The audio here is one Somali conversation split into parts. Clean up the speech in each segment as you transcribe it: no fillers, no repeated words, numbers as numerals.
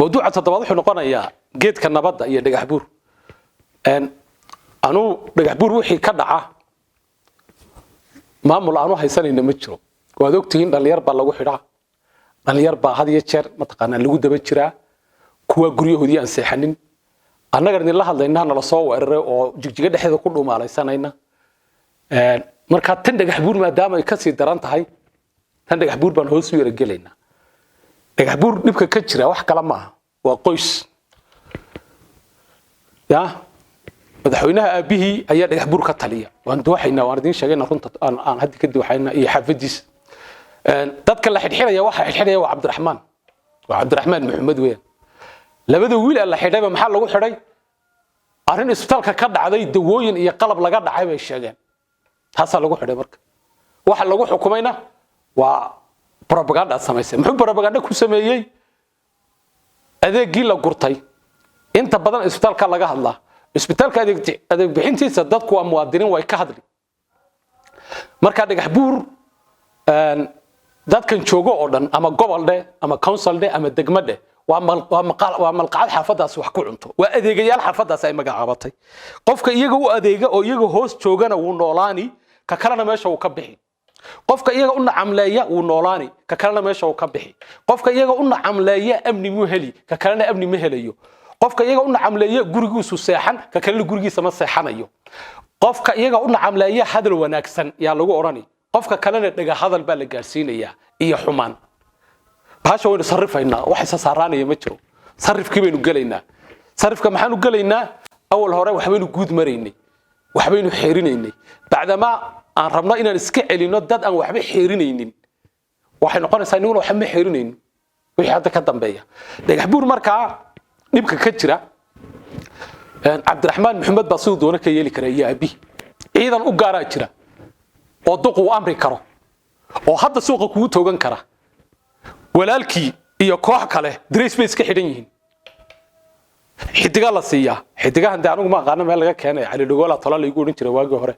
موضوع تضبط وحنا قلنا يا جيد كنبضة يا دجحبور أنو دجحبور وحي كدعة ما ملعنو هيسان إنه متشرو وذوقتين اللي يربى الله وحده اللي يربى هذه الشر ما تقنا اللي جود بتشرا كوا جريه هدي أنسحنين أنا قرني الله هذا إنها نلصوا وجيجة حذا كله ما على سنة marka tan dhagaxbuur maadaama ay ka sii daran tahay tan dhagaxbuur baan hoos u yargelayna dhagaxbuur dibka ka jira wax kala ma aha waa qoys ya madaxweynaha aabihii ayaa dhagaxbuur ka taliya waan dooxayna waan idin sheegayna runta aan hadda ka dooxayna iyo xafadiis dadka la xidhxiraya waxa xidhxiraya waa Cabdiraxmaan Maxamed weeyaan labada wiil la xidhay maxaa lagu xidhay arrin isbitaalka ka dhacday dawooyin iyo qalab laga dhacay bay sheegeen taas lagu xidhay marka waxa lagu xukumayna waa propaganda sameeyay muxuu propaganda ku sameeyay adeegii la gurtay inta badan isbitaalka laga hadlaa isbitaalka adeeg bixintiisa dadku waa muwaadiniin way ka hadli marka dhagaxbuur dadkan joogo oo dhan ama gobol dhe ama council dhe ama degmo dhe waa malqaad xaafadaas wax ku cunto waa adeegayaal xaafadaas ay magacaabatay qofka iyaga u adeega oo iyaga hoos joogana uu noolaani ka kalena meesha uu ka bixi qofka iyaga u nacamleeya uu noolaani ka kalena meesha uu ka bixi qofka iyaga u nacamleeya amni mu heli ka kalena amni ma helayo qofka iyaga u nacamleeya gurigiisu seexan ka kalena gurigiisa ma seexanayo qofka iyaga u nacamleeya hadal wanaagsan yaa lagu orani qofka kalena dhaga hadal baa la gaarsiinaya iyo xumaan baasha waynu sarrifaynaa wax isa saaraanaya ma jiro sarrifkii baynu galaynaa sarrifka maxaanu galaynaa awal hore waxbaynu guud maraynay waxbaynu xeerinaynay bacdama aan rabno inaan iska celino dad aan waxba xeerinaynin waxay noqonaysaa inuu wax ma xeerinaynin wixii hadda ka dambeeya dhagaxbuur markaa dhibka ka jira Cabdiraxmaan Maxamed baa sidoo doona ka yeeli karaa yaabi ciidan u gaaraa jira oo duqu amri karo oo hadda suuqa kugu toogan kara walaalkii iyo koox kale dress base ka xidhan yihiin xidiga la siiya xidigahan anigu ma aqaan meel laga keenay cali dhagoola tala la igu oran jiray waagi hore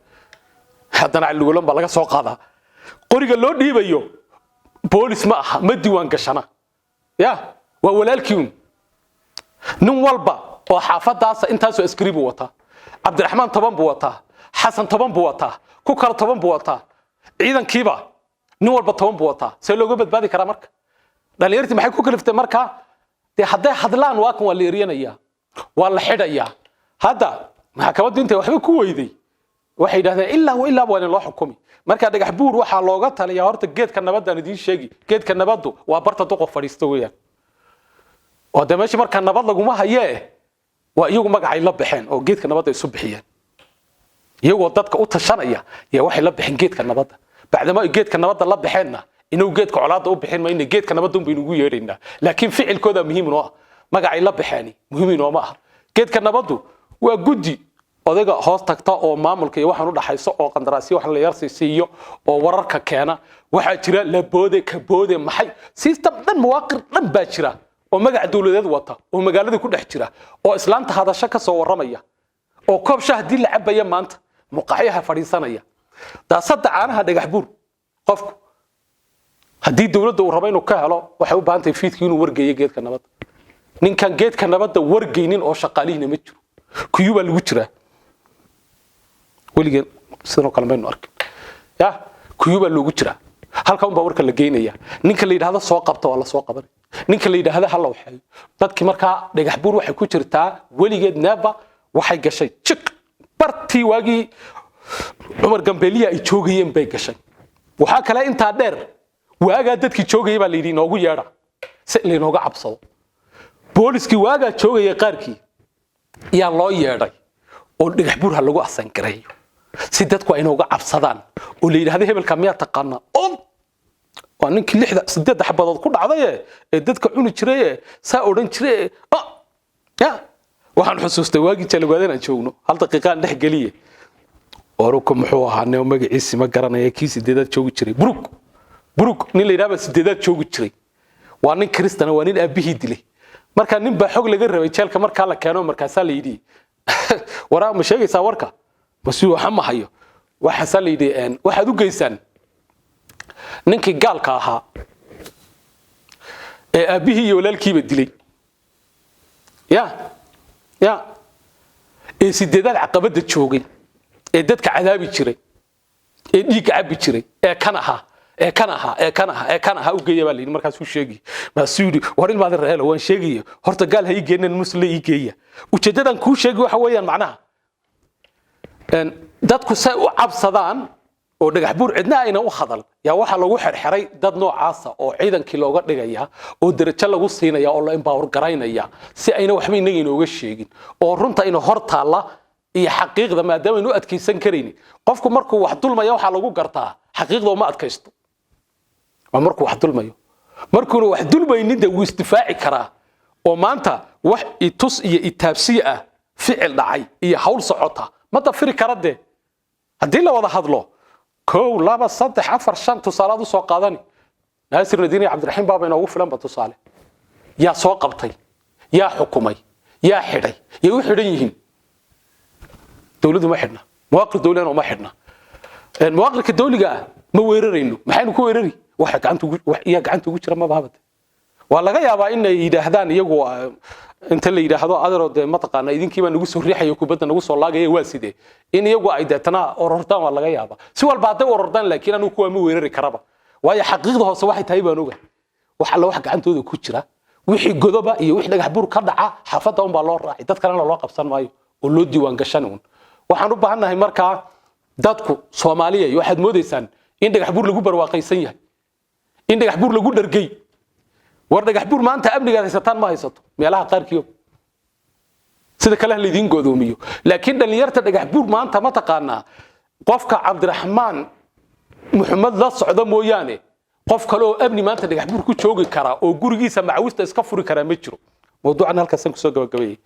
haddana cali dhagoolan baa laga soo qaadaa qoriga loo dhiibayo boolis ma aha ma diiwaan gashana ya waa walaalkii nin walba oo xaafadaas intaas oo askari buu wataa Cabdiraxmaan 10 buu wataa Xasan 10 buu wataa ku kala 10 buu wataa ciidankiiba nin walba 10 buu wataa see looga badbaadi karaa marka dhalinyartii maxay ku kaliftay marka hadday hadlaan waa kan waa la eryanaya waa la xidhaya hadda maxkamaddu intay waxba ku weyday waxay yiraahdeen ilaa waa in loo xukumi marka dhagaxbuur waxa looga taliyaa horta geedka nabadda idin sheegi geedka nabaddu waa barta duqo fadhiisto weeyaan oo dameeshi marka nabad laguma hayee waa iyagu magacay la baxeen oo geedka nabadda isu bixiyeen iyagoo dadka u tashanaya yaa waxay la bixin geedka nabadda bacdama geedka nabadda la baxeenna inuu geedka colaada u bixin ma in geedka nabadda baynu ugu yeereynaa laakiin ficilkooda muhiim noo ah magacay la baxeeni muhiim noo ma aha geedka nabaddu waa gudi odayga hoos tagta oo maamulka iyo waxaan u dhaxayso oo qandaraasyo wax la yarsiiyo oo wararka keena waxa jira la boode ka boode maxay system dhan muwaaqir dhan baa jira oo magac dawladeed wata oo magaalada ku dhex jira oo islaanta hadasho ka soo waramaya oo koob shahdii la cabaya maanta muqaayaha fadhiisanaya daasada caanaha dhagaxbuur qofku haddii dawladda uu rabo inuu ka helo waxay u baahan tahay fiidkii inuu wargeeyo geedka nabadda ninkan geedka nabadda wargeynin oo shaqaalihiina ma jiro kuyuba lagu jiraa weligeed sidoo kale maynu arkin ya kuyuba lagu jiraa halka un baa warka la geynaya ninka la yiraahdo soo qabto waa la soo qabanay ninka la yiraahdo hal waxay dadkii markaa dhagaxbuur waxay ku jirtaa weligeed neeba waxay gashay jiq bartii waagii Umar Gambeeliya ay joogayeen bay gashay waxa kale inta dheer waaga dadkii joogay baa leeyay noogu yeedha si leenooga cabsado booliskii waaga joogay qaarkii yaa loo yeedhay oo dhagaxbuur lagu asan gareeyo si dadku ay nooga cabsadaan oo leeyahay hebelka miyaa taqaana oo ninkii 6 xabadood ku dhacday ee dadka cuni jiray saa oran jiray ya waxaan xusuustay waagii jalwaadana joogno hal daqiiqaan dhex galiye oruku muxuu ahaa neew magaciisa ma garanaya kii 8 joogi jiray buruk nin la yiraahdo 8 joogi jiray waa nin kristana waa nin aabihii dilay marka nin baa xog laga rabay jeelka marka la keeno markaas la yidhi waraa ma sheegaysaa warka basi waxa ma hayo waxa la yidhi waxaad u geysaan ninkii gaalka ahaa ee aabihii iyo walaalkiiba dilay يا ee sideedad caqabada joogay ee dadka cadaabi jiray ee dhiig cabi jiray ee kan aha u geeyay baa leeyahay markaas uu sheegay masuudi war ilmaad reelo waan sheegay horta gaal hay geenan muslim ii geeya ujeedadan ku sheegay waxa weeyaan macnaha dadku say u cabsadaan oo dhagax buur cidna ayna u hadal yaa waxa lagu xirxiray dad noocaas oo ciidankii looga dhigaya oo darajo lagu siinaya oo la empower garaynaya si ayna waxba inaga inooga sheegin oo runta ina hortaala iyo xaqiiqda maadaama inuu adkeysan kareen qofku markuu wax dulmayo waxa lagu gartaa xaqiiqda ma adkeysto markuu wax dulmayo markuu wax dulmaynin de wuu istifaaci karaa oo maanta wax itus iyo itaabsi ah ficil dhacay iyo hawl socota ma tafiri karade hadii la wada hadlo كو لابا صدح عفر شان تصالات سو قادني ناصر الدين عبد الرحيم بابا inoo filan ba tusaale yaa soo qabtay yaa xukumay yaa xidhay yaa u xidhan yihiin dawladdu ma xidhna muwaaqif dawladna ma xidhna muwaaqifka dawliga ma weerarayno maxaynu ku weerari waxa gacanta ugu jira ma baabad waa laga yaabaa in ay yiraahdaan iyagu inta la yiraahdo adeerode ma taqaana idinkiiba nagu soo riixayo kubadda nagu soo laagay waa sidee in iyagu ay deetana orordaan waa laga yaabaa si walba haday orordaan laakiin anu kuwa ma weerari karaba waayo xaqiiqda hoose waxay tahay baan ogahay waxa la wax gacantooda ku jira wixii godoba iyo wixii dhagax buur ka dhaca xafada un baa loo raacay dad kalena loo qabsan maayo oo loo diiwaan gashan waxaan u baahanahay markaa dadku Soomaaliya waxaad moodeysaan in dhagax buur lagu barwaaqaysan yahay in dhagax buur lagu dhargay war dhagax buur maanta amniga haysataan ma haysato meelaha qaarkiyo sida kale la idin godoomiyo laakiin dhalinyarta dhagax buur maanta ma taqaana qofka Cabdiraxmaan Muhammad la socdo mooyaane qof kale oo amni maanta dhagax buur ku joogi kara oo gurigiisa macawista iska furi kara ma jiro mawduucan halkaas ku soo gabagabeeyay